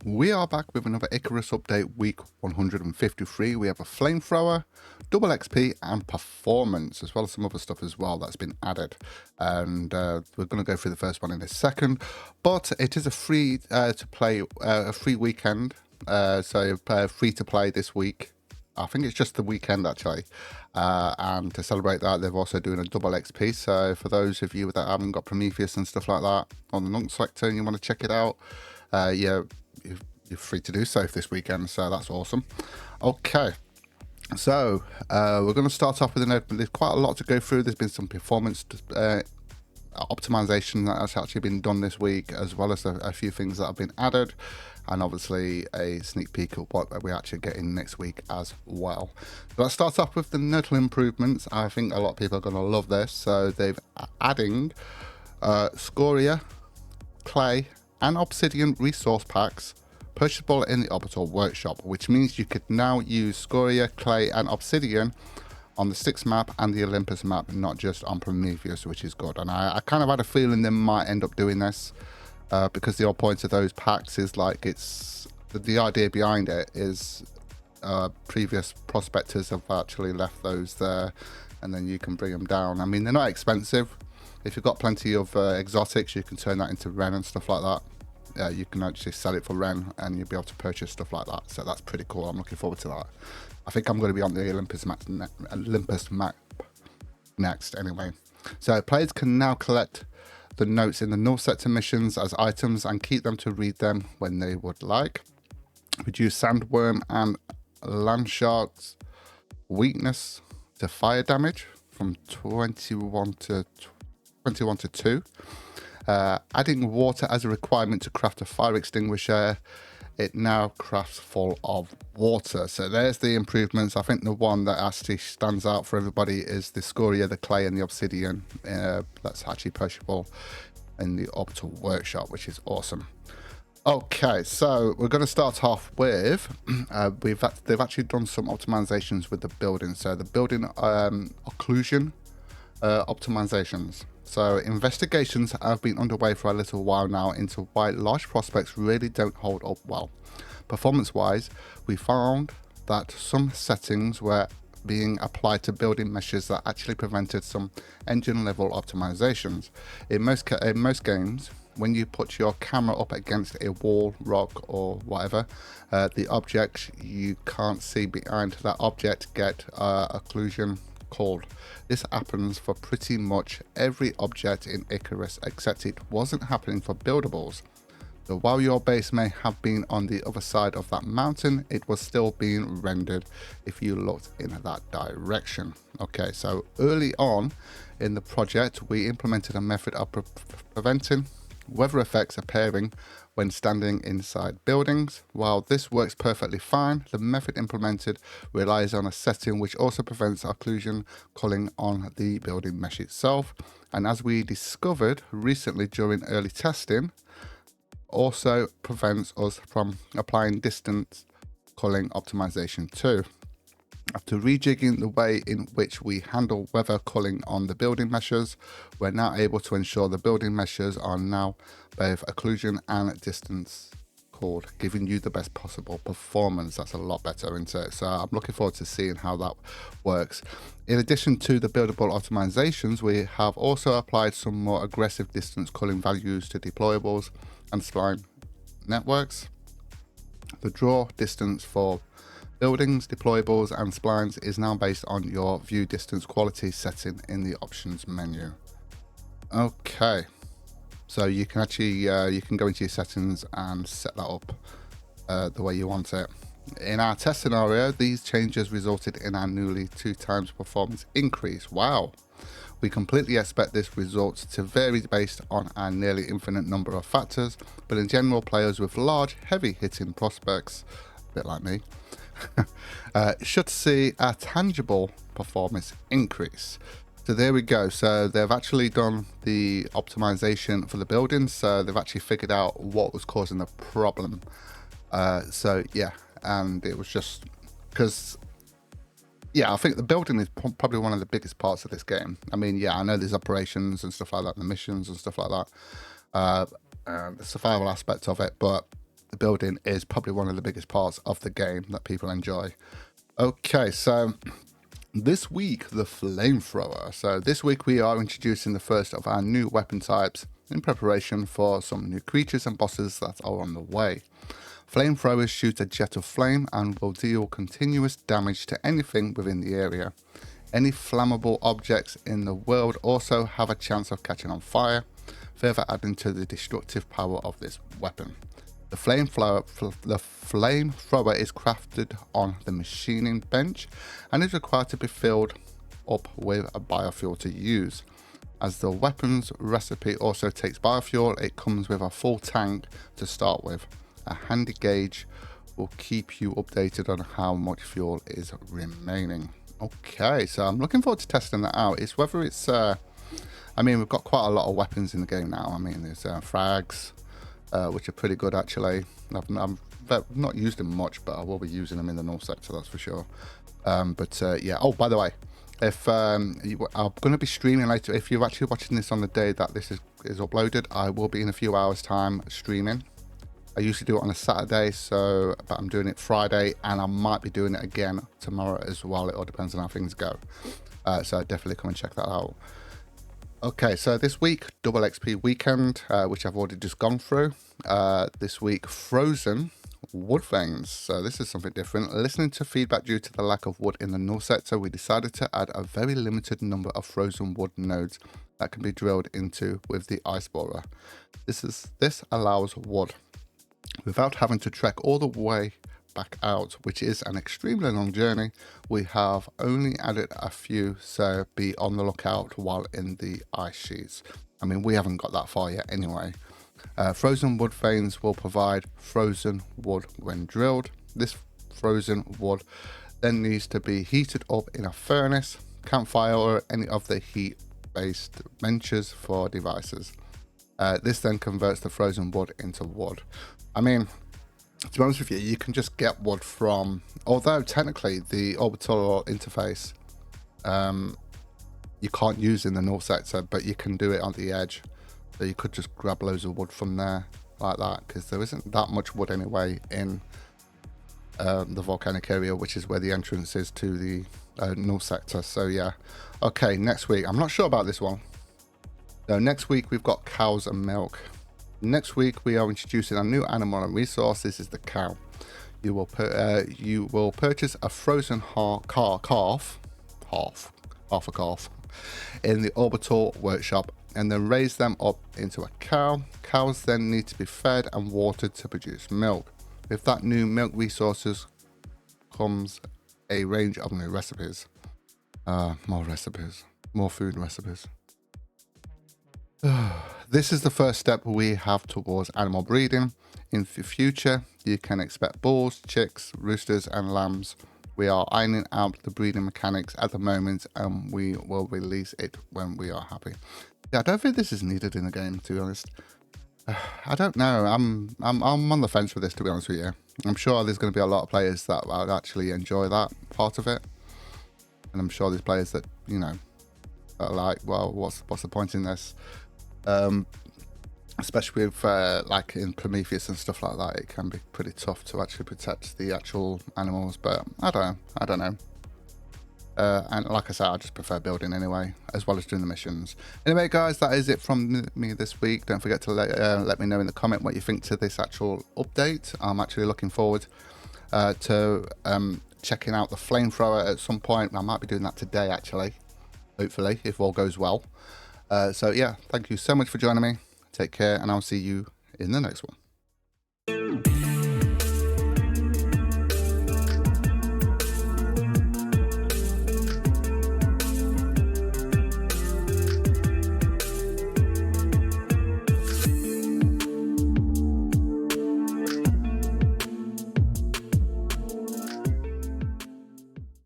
We are back with another Icarus update, week 153. We have a Flamethrower, double XP, and performance, as well as some other stuff as well that's been added. And we're going to go through the first one in a second. But it is a free to play, a free weekend. So free to play this week. I think it's just the weekend actually. And to celebrate that, they're also doing a double XP. So for those of you that haven't got Prometheus and stuff like that on the Nunk Selector and you want to check it out, yeah, you're free to do so this weekend, so that's awesome. Okay, so we're going to start off with a note. There's quite a lot to go through. There's been some performance optimization that has actually been done this week, as well as a few things that have been added, and obviously a sneak peek of what we're actually getting next week as well. So let's start off with the notable improvements. I think a lot of people are going to love this. So they've adding scoria, clay, and obsidian resource packs purchasable in the Orbital Workshop, which means you could now use scoria, clay, and obsidian on the Styx Map and the Olympus map, not just on Prometheus, which is good. And I kind of had a feeling they might end up doing this because the whole point of those packs is like it's the idea behind it is previous prospectors have actually left those there, and then you can bring them down. I mean, they're not expensive. If you've got plenty of exotics, you can turn that into Ren and stuff like that. You can actually sell it for Ren and you'll be able to purchase stuff like that. So that's pretty cool. I'm looking forward to that. I think I'm going to be on the Olympus map next anyway. So players can now collect the notes in the null sector missions as items and keep them to read them when they would like. Reduce sandworm and land sharks weakness to fire damage from 21 to 2. Adding water as a requirement to craft a fire extinguisher. It now crafts full of water. So there's the improvements. I think the one that actually stands out for everybody is the scoria, the clay, and the obsidian. That's actually purchasable in the Orbital Workshop, which is awesome. Okay, so we're going to start off with they've actually done some optimizations with the building. So the building occlusion optimizations. So investigations have been underway for a little while now into why large prospects really don't hold up well. Performance-wise, we found that some settings were being applied to building meshes that actually prevented some engine-level optimizations. In most games, when you put your camera up against a wall, rock, or whatever, the objects you can't see behind that object get occlusion called. This happens for pretty much every object in Icarus, except it wasn't happening for buildables. So while your base may have been on the other side of that mountain, it was still being rendered if you looked in that direction. Okay, so early on in the project, we implemented a method of preventing weather effects appearing when standing inside buildings. While this works perfectly fine, the method implemented relies on a setting which also prevents occlusion culling on the building mesh itself, and as we discovered recently during early testing, also prevents us from applying distance culling optimization too. After rejigging the way in which we handle weather culling on the building meshes, we're now able to ensure the building meshes are now both occlusion and distance culled, giving you the best possible performance. That's a lot better, isn't it? So I'm looking forward to seeing how that works. In addition to the buildable optimizations, we have also applied some more aggressive distance culling values to deployables and spline networks. The draw distance for buildings, deployables, and splines is now based on your view distance quality setting in the options menu. Okay, so you can actually you can go into your settings and set that up the way you want it. In our test scenario, these changes resulted in our nearly 2 times performance increase. Wow. We completely expect this result to vary based on our nearly infinite number of factors, but in general, players with large, heavy hitting prospects, a bit like me, should see a tangible performance increase. So there we go. So they've actually done the optimization for the buildings. So they've actually figured out what was causing the problem. So yeah, and it was just because, yeah, I think the building is probably one of the biggest parts of this game. I mean, yeah, I know there's operations and stuff like that, the missions and stuff like that, the survival aspect of it, but building is probably one of the biggest parts of the game that people enjoy. Okay, so this week, the Flamethrower. So this week we are introducing the first of our new weapon types in preparation for some new creatures and bosses that are on the way. Flamethrowers shoot a jet of flame and will deal continuous damage to anything within the area. Any flammable objects in the world also have a chance of catching on fire, further adding to the destructive power of this weapon. The flamethrower is crafted on the machining bench and is required to be filled up with a biofuel to use. As the weapon's recipe also takes biofuel, it comes with a full tank to start with. A handy gauge will keep you updated on how much fuel is remaining. Okay, so I'm looking forward to testing that out. It's whether it's, I mean, we've got quite a lot of weapons in the game now. I mean, there's frags, which are pretty good actually. I've not used them much, but I will be using them in the North sector, that's for sure. Yeah, oh, by the way, if I'm going to be streaming later, if you're actually watching this on the day that this is uploaded, I will be in a few hours time streaming. I usually do it on a Saturday, but I'm doing it Friday, and I might be doing it again tomorrow as well. It all depends on how things go. So definitely come and check that out. Okay, so this week, double XP weekend, which I've already just gone through. This week, frozen wood veins. So this is something different. Listening to feedback due to the lack of wood in the North sector, we decided to add a very limited number of frozen wood nodes that can be drilled into with the ice borer. This allows wood without having to trek all the way back out, which is an extremely long journey. We have only added a few, so be on the lookout while in the ice sheets. I mean, we haven't got that far yet anyway. Frozen wood veins will provide frozen wood when drilled. This frozen wood then needs to be heated up in a furnace, campfire, or any of the heat-based benches for devices. This then converts the frozen wood into wood. I mean, to be honest with you, you can just get wood from, although technically the orbital interface you can't use in the North sector, but you can do it on the edge. So you could just grab loads of wood from there like that, because there isn't that much wood anyway in the volcanic area, which is where the entrance is to the North sector. So yeah, okay, next week, I'm not sure about this one. So next week we've got cows and milk. Next week we are introducing a new animal and resource. This is the cow. You will purchase a frozen half a calf in the orbital workshop and then raise them up into a cow. Cows then need to be fed and watered to produce milk. With that new milk resources comes a range of new recipes. More food recipes. This is the first step we have towards animal breeding. In the future, you can expect bulls, chicks, roosters, and lambs. We are ironing out the breeding mechanics at the moment, and we will release it when we are happy. Yeah, I don't think this is needed in the game, to be honest. I don't know. I'm on the fence with this, to be honest with you. I'm sure there's going to be a lot of players that would actually enjoy that part of it, and I'm sure there's players that, you know, are like, well, what's the point in this? Especially with like in Prometheus and stuff like that, it can be pretty tough to actually protect the actual animals, but I don't know. And like I said, I just prefer building anyway, as well as doing the missions. Anyway, guys, that is it from me this week. Don't forget to let me know in the comment what you think to this actual update. I'm actually looking forward to checking out the Flamethrower at some point. I might be doing that today, actually, hopefully, if all goes well. So yeah, thank you so much for joining me. Take care, and I'll see you in the next one.